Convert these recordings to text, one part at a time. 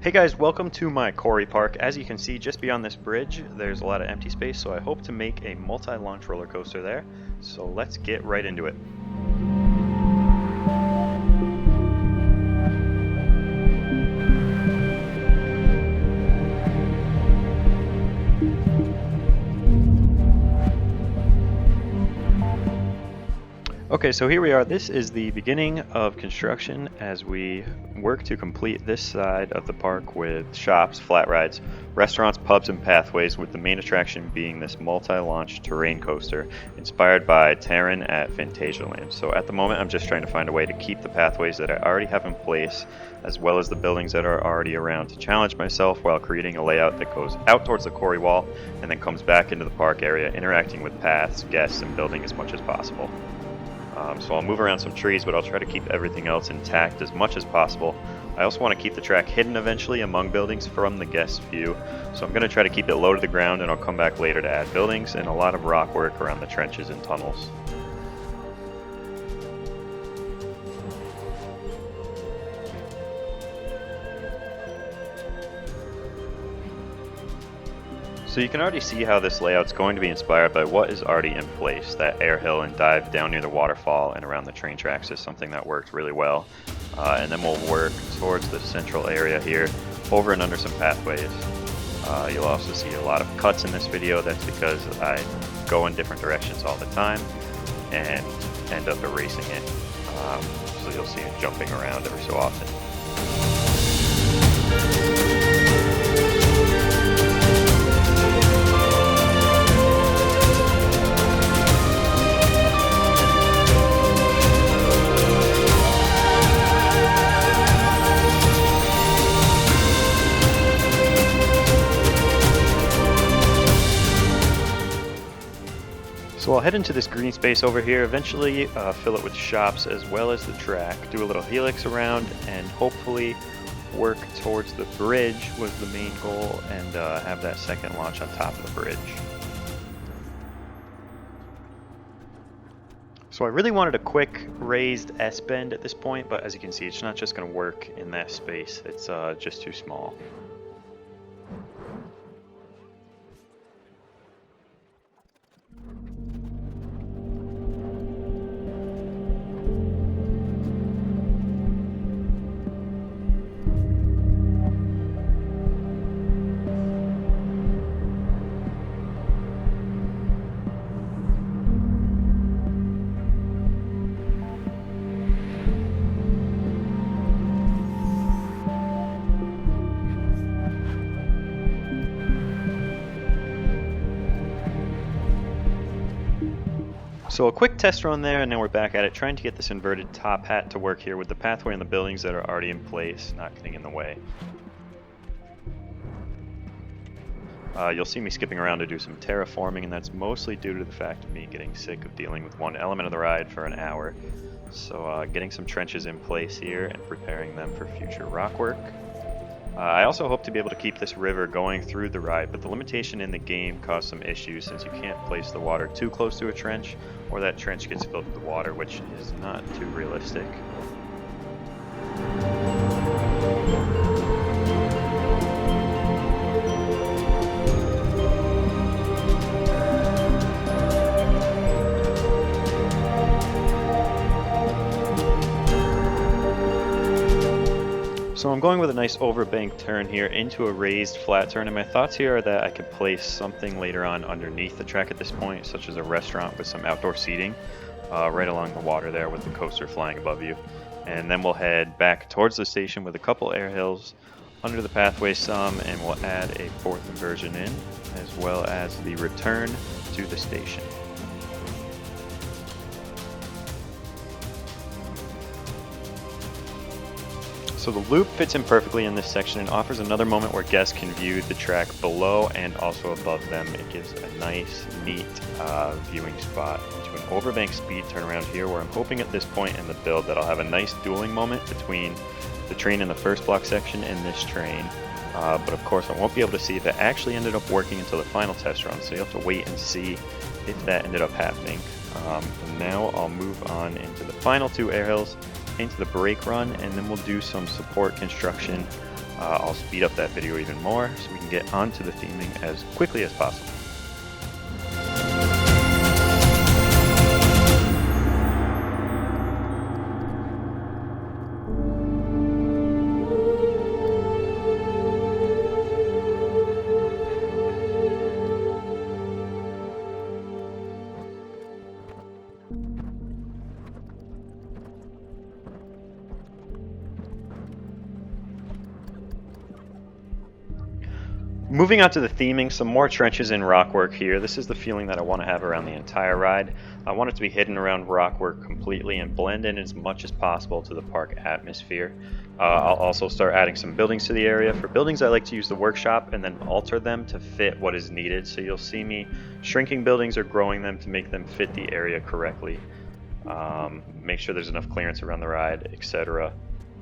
Hey guys, welcome to my Quarry Park. As you can see, just beyond this bridge, there's a lot of empty space, so I hope to make a multi-launch roller coaster there. So let's get right into it. Okay, so here we are. This is the beginning of construction as we work to complete this side of the park with shops, flat rides, restaurants, pubs, and pathways, with the main attraction being this multi-launch terrain coaster inspired by Terran at Phantasialand. So at the moment, I'm just trying to find a way to keep the pathways that I already have in place, as well as the buildings that are already around, to challenge myself while creating a layout that goes out towards the quarry wall and then comes back into the park area, interacting with paths, guests, and building as much as possible. So I'll move around some trees, but I'll try to keep everything else intact as much as possible. I also want to keep the track hidden eventually among buildings from the guest view, so I'm going to try to keep it low to the ground, and I'll come back later to add buildings and a lot of rock work around the trenches and tunnels. So you can already see how this layout's going to be inspired by what is already in place. That air hill and dive down near the waterfall and around the train tracks is something that worked really well. And then we'll work towards the central area here, over and under some pathways. You'll also see a lot of cuts in this video. That's because I go in different directions all the time and end up erasing it. So you'll see it jumping around every so often. So I'll head into this green space over here, eventually fill it with shops as well as the track, do a little helix around, and hopefully work towards the bridge was the main goal, and have that second launch on top of the bridge. So I really wanted a quick raised S-bend at this point, but as you can see, it's not just going to work in that space. It's just too small. So a quick test run there, and then we're back at it, trying to get this inverted top hat to work here with the pathway and the buildings that are already in place not getting in the way. You'll see me skipping around to do some terraforming, and that's mostly due to the fact of me getting sick of dealing with one element of the ride for an hour. So getting some trenches in place here and preparing them for future rock work. I also hope to be able to keep this river going through the ride, but the limitation in the game caused some issues since you can't place the water too close to a trench, or that trench gets filled with water, which is not too realistic. So I'm going with a nice overbank turn here into a raised flat turn, and my thoughts here are that I could place something later on underneath the track at this point, such as a restaurant with some outdoor seating right along the water there with the coaster flying above you. And then we'll head back towards the station with a couple air hills under the pathway some, and we'll add a fourth inversion in, as well as the return to the station. So the loop fits in perfectly in this section and offers another moment where guests can view the track below and also above them. It gives a nice, neat viewing spot into an overbank speed turnaround here, where I'm hoping at this point in the build that I'll have a nice dueling moment between the train in the first block section and this train. But of course I won't be able to see if it actually ended up working until the final test run, so you'll have to wait and see if that ended up happening. And now I'll move on into the final two air hills, into the brake run, and then we'll do some support construction I'll speed up that video even more so we can get onto the theming as quickly as possible. Moving on to the theming, some more trenches and rock work here. This is the feeling that I want to have around the entire ride. I want it to be hidden around rock work completely and blend in as much as possible to the park atmosphere. I'll also start adding some buildings to the area. For buildings, I like to use the workshop and then alter them to fit what is needed. So you'll see me shrinking buildings or growing them to make them fit the area correctly. Make sure there's enough clearance around the ride, etc.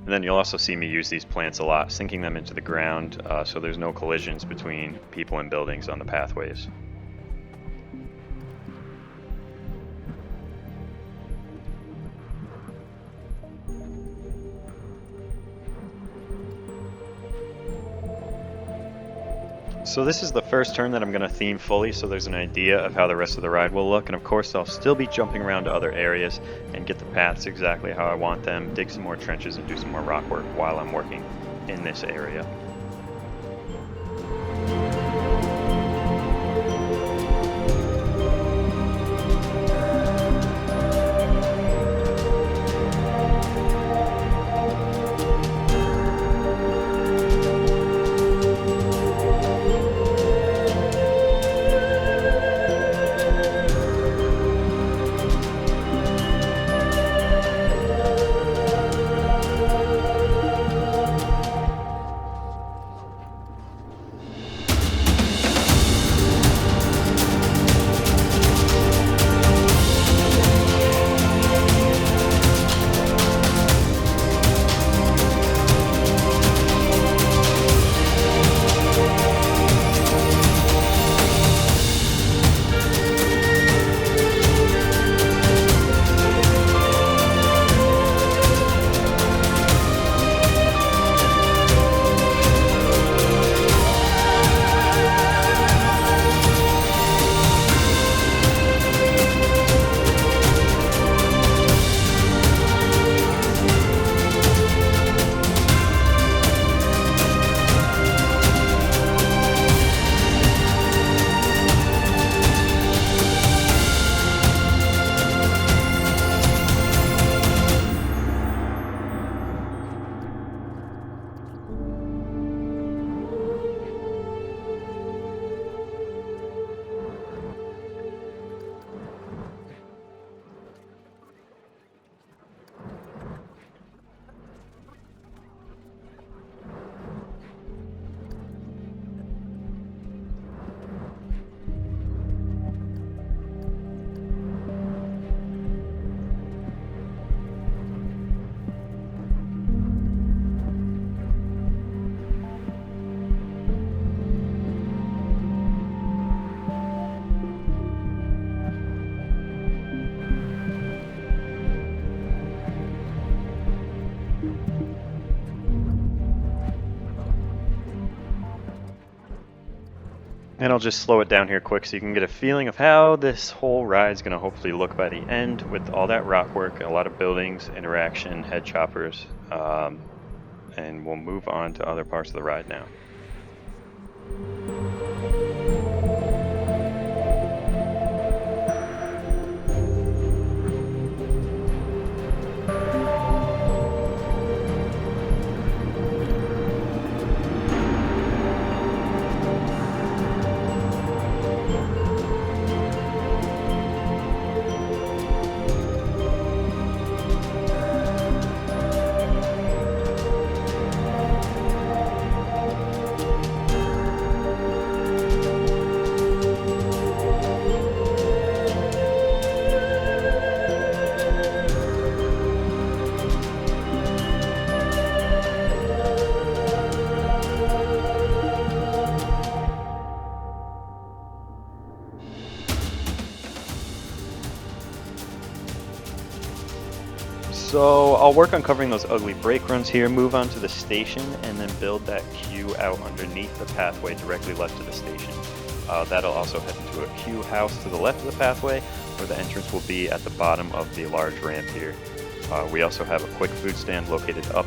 And then you'll also see me use these plants a lot, sinking them into the ground so there's no collisions between people and buildings on the pathways. So this is the first turn that I'm going to theme fully, so there's an idea of how the rest of the ride will look. And of course, I'll still be jumping around to other areas and get the paths exactly how I want them, dig some more trenches and do some more rock work while I'm working in this area. And I'll just slow it down here quick so you can get a feeling of how this whole ride is going to hopefully look by the end with all that rock work, a lot of buildings, interaction, head choppers, and we'll move on to other parts of the ride now. So I'll work on covering those ugly brake runs here, move on to the station, and then build that queue out underneath the pathway directly left of the station. That'll also head into a queue house to the left of the pathway, where the entrance will be at the bottom of the large ramp here. We also have a quick food stand located up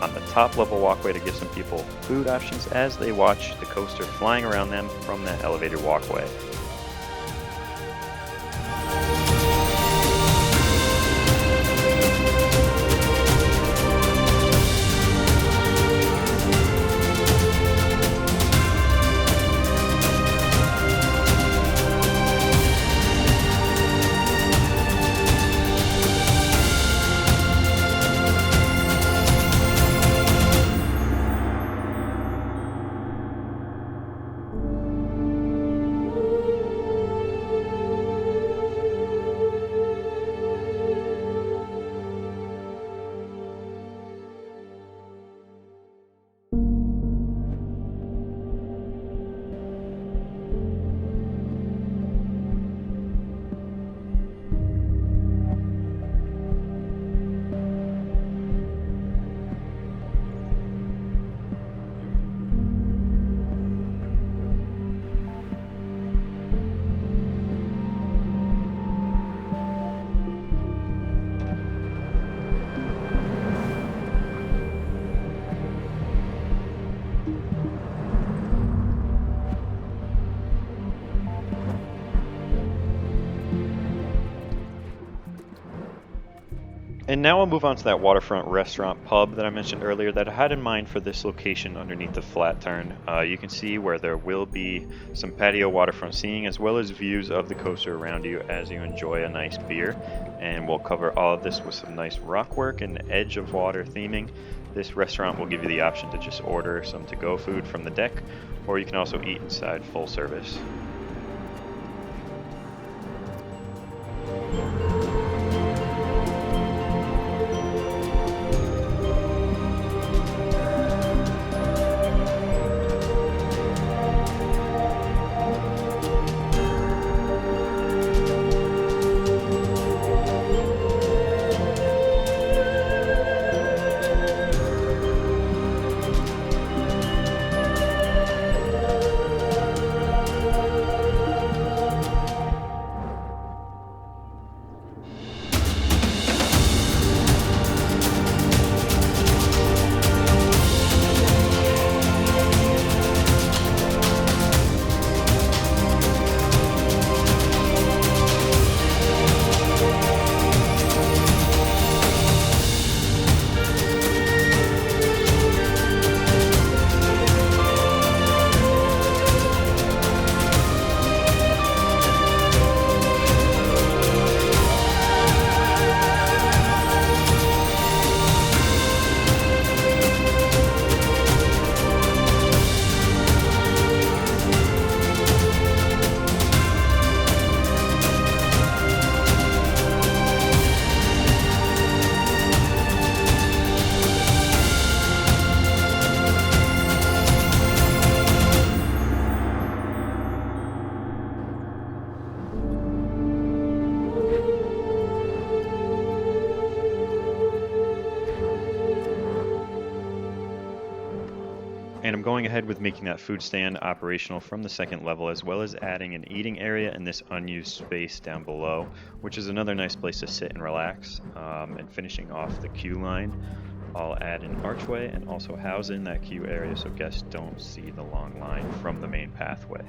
on the top level walkway to give some people food options as they watch the coaster flying around them from that elevated walkway. And now I'll move on to that waterfront restaurant pub that I mentioned earlier that I had in mind for this location underneath the flat turn. You can see where there will be some patio waterfront seating as well as views of the coaster around you as you enjoy a nice beer. And we'll cover all of this with some nice rock work and edge of water theming. This restaurant will give you the option to just order some to-go food from the deck, or you can also eat inside full service. And I'm going ahead with making that food stand operational from the second level, as well as adding an eating area in this unused space down below, which is another nice place to sit and relax. And finishing off the queue line, I'll add an archway and also house in that queue area so guests don't see the long line from the main pathway.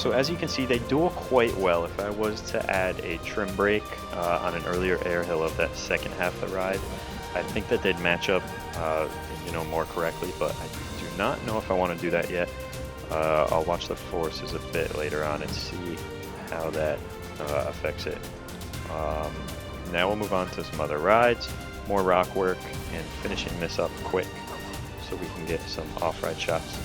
So as you can see, they duel quite well. If I was to add a trim brake on an earlier air hill of that second half of the ride, I think that they'd match up, more correctly, but I do not know if I want to do that yet. I'll watch the forces a bit later on and see how that affects it. Now we'll move on to some other rides, more rock work, and finishing this up quick so we can get some off-ride shots.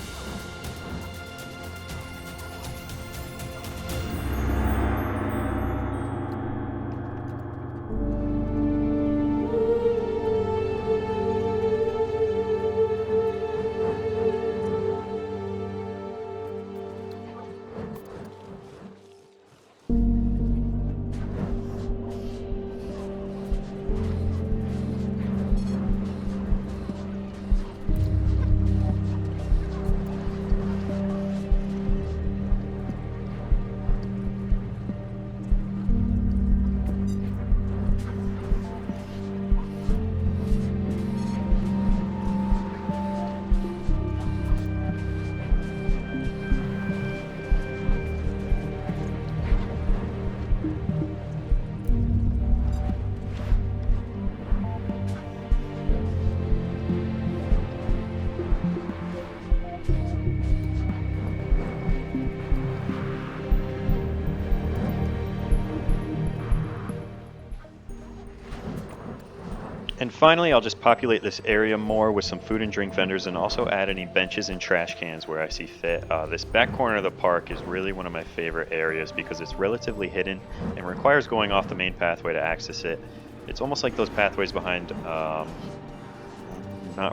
And finally, I'll just populate this area more with some food and drink vendors and also add any benches and trash cans where I see fit. This back corner of the park is really one of my favorite areas because it's relatively hidden and requires going off the main pathway to access it. It's almost like those pathways behind, not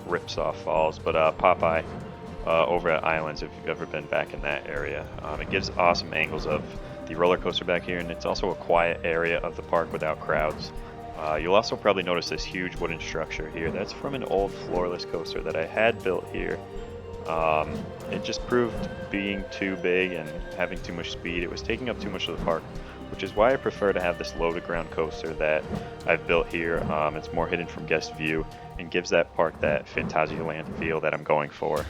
Ripsaw Falls, but Popeye over at Islands, if you've ever been back in that area. It gives awesome angles of the roller coaster back here, and it's also a quiet area of the park without crowds. You'll also probably notice this huge wooden structure here. That's from an old floorless coaster that I had built here. It just proved being too big and having too much speed. It was taking up too much of the park, which is why I prefer to have this low-to-ground coaster that I've built here. It's more hidden from guest view and gives that park that Fantasyland feel that I'm going for.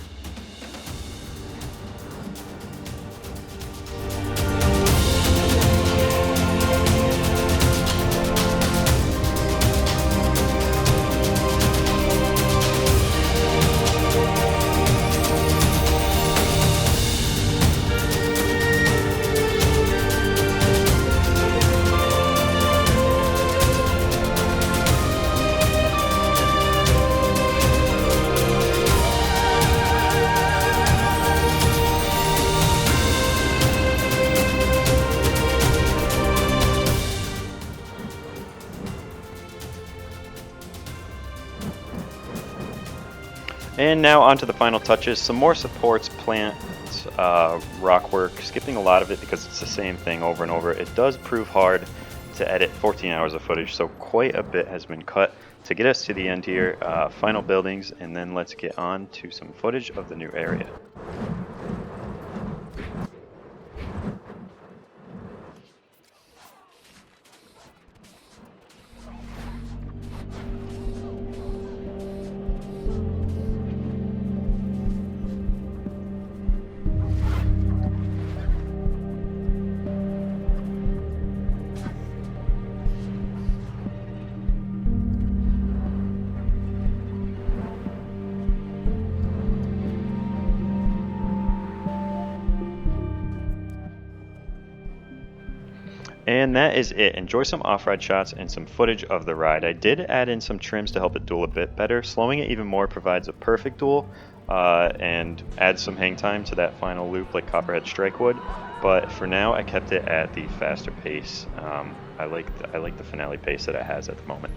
And now onto the final touches, some more supports, plants, rock work, skipping a lot of it because it's the same thing over and over. It does prove hard to edit 14 hours of footage, so quite a bit has been cut to get us to the end here. Final buildings, and then let's get on to some footage of the new area. And that is it. Enjoy some off-ride shots and some footage of the ride. I did add in some trims to help it duel a bit better. Slowing it even more provides a perfect duel and adds some hang time to that final loop like Copperhead Strike would. But for now, I kept it at the faster pace. I like the finale pace that it has at the moment.